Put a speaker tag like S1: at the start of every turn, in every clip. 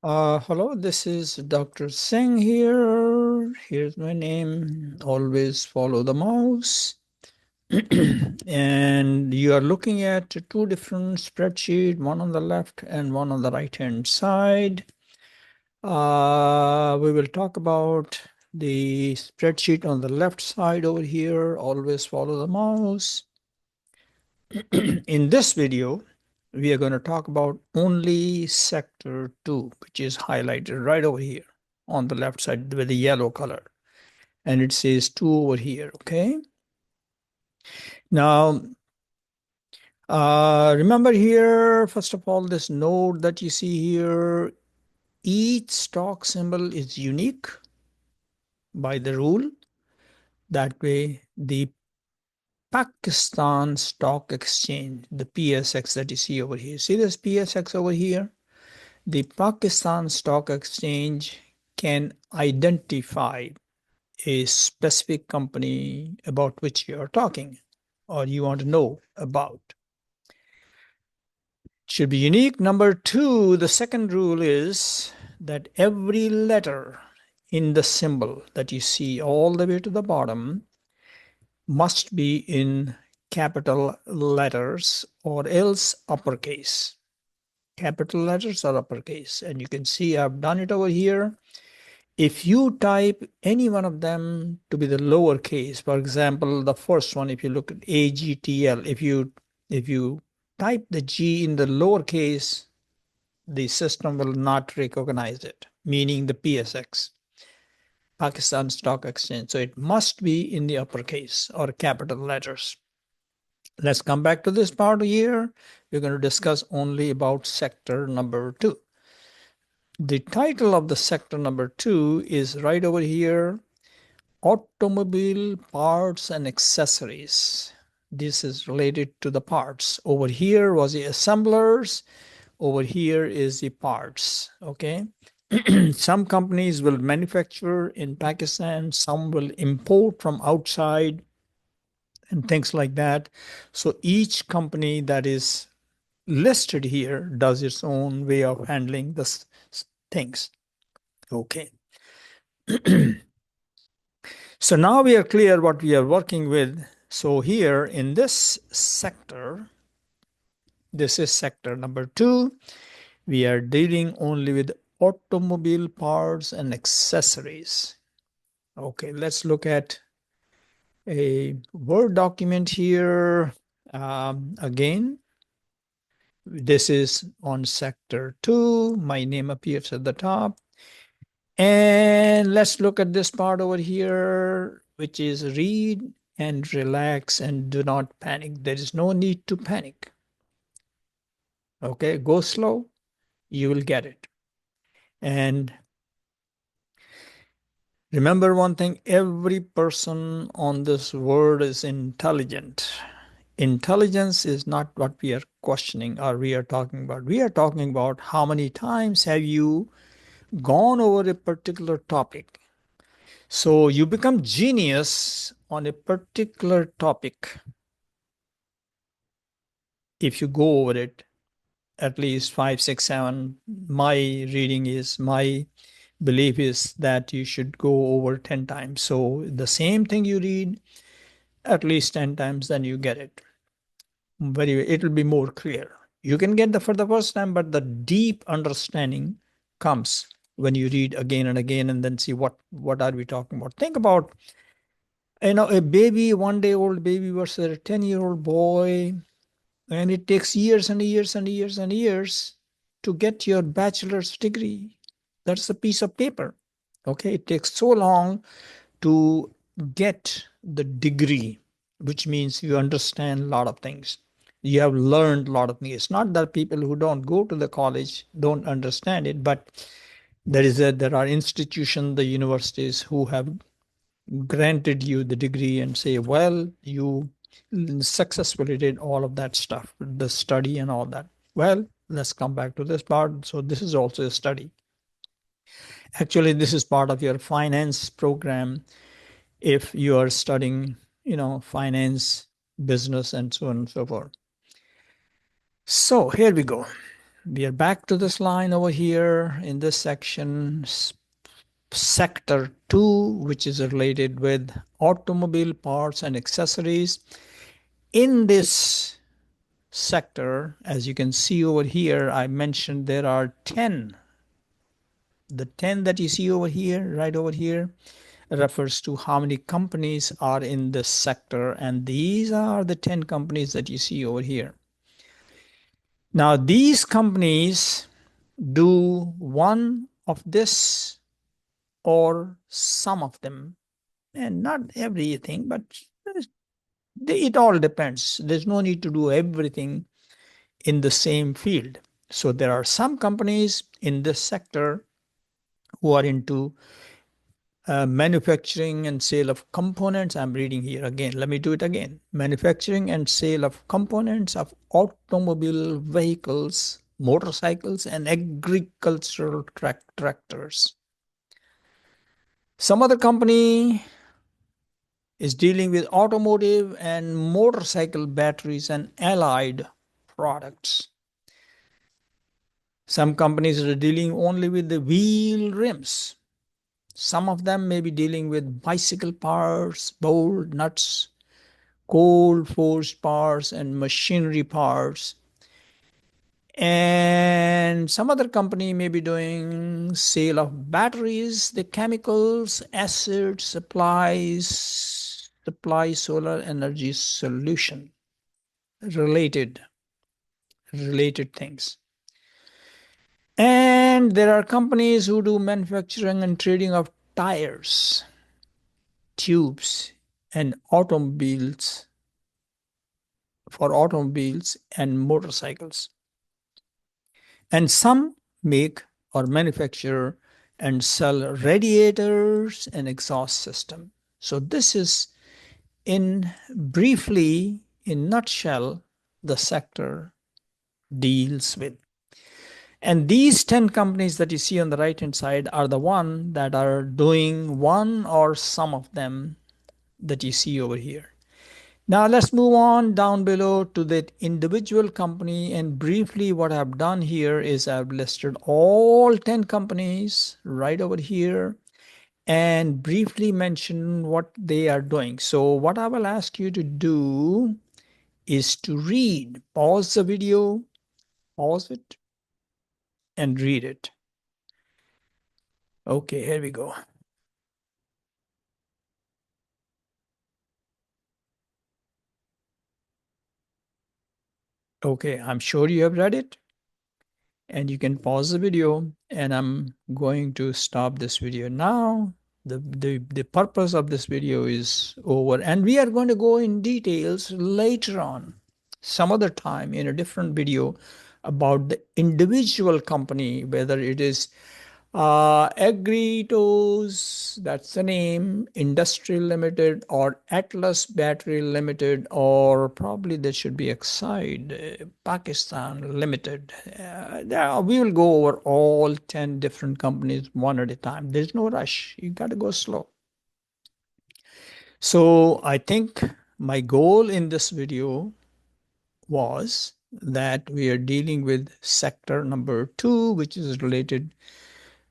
S1: Hello, this is Dr. Singh here. Here's my name. Always follow the mouse. And you are looking at two different spreadsheets, one on the left and one on the right hand side. We will talk about the spreadsheet on the left side over here. Always follow the mouse. In this video, we are going to talk about only sector 2, which is highlighted right over here on the left side with the yellow color. And it says 2 over here, okay? Now, remember here, first of all, this node that you see here, each stock symbol is unique by the rule. That way, the Pakistan Stock Exchange, the PSX that you see over here. See this PSX over here? The Pakistan Stock Exchange can identify a specific company about which you are talking or you want to know about. Should be unique. Number 2, the second rule is that every letter in the symbol that you see all the way to the bottom must be in capital letters or else uppercase. Capital letters or uppercase. And you can see I've done it over here. If you type any one of them to be the lowercase, for example, the first one, if you look at AGTL, if you type the G in the lowercase, the system will not recognize it, meaning the PSX, Pakistan Stock Exchange. So it must be in the uppercase or capital letters. Let's come back to this part here. We're going to discuss only about sector number 2. The title of the sector number 2 is right over here, automobile parts and accessories. This is related to the parts. Over here was the assemblers. Over here is the parts. Okay. Some companies will manufacture in Pakistan, some will import from outside and things like that. So each company that is listed here does its own way of handling this things. Okay. So now we are clear what we are working with. So here in this sector, this is sector number 2. We are dealing only with automobile parts and accessories. Okay, let's look at a Word document here. Again, this is on sector 2. My name appears at the top. And let's look at this part over here, which is read and relax and do not panic. There is no need to panic. Okay, go slow, you will get it. And remember one thing, every person on this world is intelligent. Intelligence is not what we are questioning or we are talking about. We are talking about how many times have you gone over a particular topic. So you become genius on a particular topic if you go over it at least 5, 6, 7. My belief is that you should go over 10 times. So the same thing you read at least 10 times, then you get it. It will be more clear. You can get for the first time, but the deep understanding comes when you read again and again and then see what are we talking about. Think about, a baby, 1-day-old baby versus a 10-year-old boy, and it takes years and years and years and years to get your bachelor's degree. That's a piece of paper. Okay, it takes so long to get the degree, which means you understand a lot of things. You have learned a lot of things. It's not that people who don't go to the college don't understand it, but there are institutions, the universities, who have granted you the degree and say, well, you successfully did all of that stuff, the study and all that. Well, let's come back to this part. So this is also a study. Actually, this is part of your finance program if you are studying, finance, business, and so on and so forth. So here we go. We are back to this line over here in this section, sector 2, which is related with automobile parts and accessories. In this sector, as you can see over here, I mentioned there are 10. The 10 that you see over here, right over here, refers to how many companies are in this sector, and these are the 10 companies that you see over here. Now, these companies do one of this or some of them, and not everything, but it all depends. There's no need to do everything in the same field. So there are some companies in this sector who are into manufacturing and sale of components. I'm reading here again. Let me do it again. Manufacturing and sale of components of automobile vehicles, motorcycles, and agricultural tractors. Some other company is dealing with automotive and motorcycle batteries and allied products. Some companies are dealing only with the wheel rims. Some of them may be dealing with bicycle parts, bolt nuts, cold forged parts, and machinery parts. And some other company may be doing sale of batteries, the chemicals, acids, supply solar energy solution, related things. And there are companies who do manufacturing and trading of tires, tubes, and automobiles, for automobiles and motorcycles. And some make or manufacture and sell radiators and exhaust system. So this is in briefly, in nutshell, the sector deals with. And these 10 companies that you see on the right hand side are the one that are doing one or some of them that you see over here. Now let's move on down below to the individual company, and briefly what I've done here is I've listed all 10 companies right over here and briefly mention what they are doing. So what I will ask you to do is to read, pause the video, pause it, and read it. Okay, here we go. Okay, I'm sure you have read it, and you can pause the video, and I'm going to stop this video now. The purpose of this video is over, and we are going to go in details later on, some other time in a different video, about the individual company, whether it is Agritos, that's the name, Industrial Limited, or Atlas Battery Limited, or probably there should be Exide, Pakistan Limited. We will go over all 10 different companies one at a time. There's no rush. You got to go slow. So I think my goal in this video was that we are dealing with sector number 2, which is related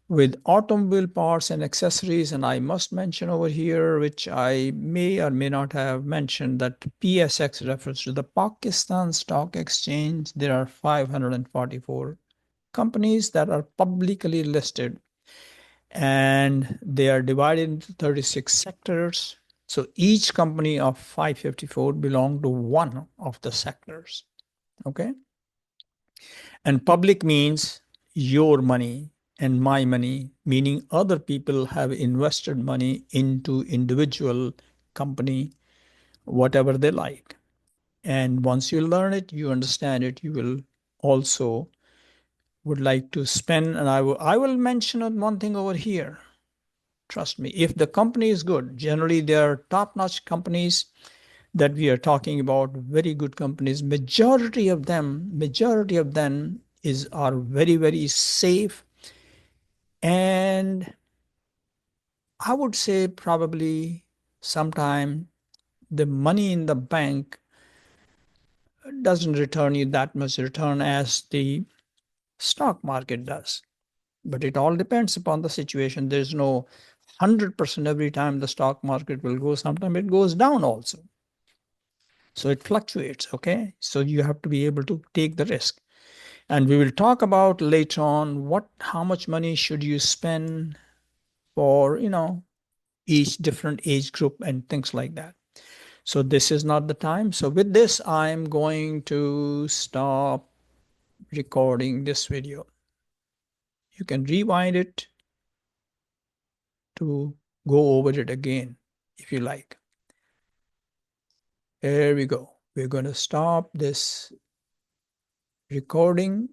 S1: with automobile parts and accessories. And I must mention over here, which I may or may not have mentioned, that PSX refers to the Pakistan Stock Exchange. There are 544 companies that are publicly listed, and they are divided into 36 sectors. So each company of 554 belong to one of the sectors. Okay. And public means your money and my money, meaning other people have invested money into individual company, whatever they like. And once you learn it, you understand it, you will also would like to spend. And I will mention one thing over here. Trust me, if the company is good, generally they are top-notch companies that we are talking about, very good companies. Majority of them are very, very safe. And I would say probably sometime the money in the bank doesn't return you that much return as the stock market does. But it all depends upon the situation. There's no 100% every time the stock market will go. Sometimes it goes down also. So it fluctuates, okay? So you have to be able to take the risk. And we will talk about later on how much money should you spend for, each different age group and things like that. So this is not the time. So with this, I'm going to stop recording this video. You can rewind it to go over it again if you like. There we go. We're going to stop this recording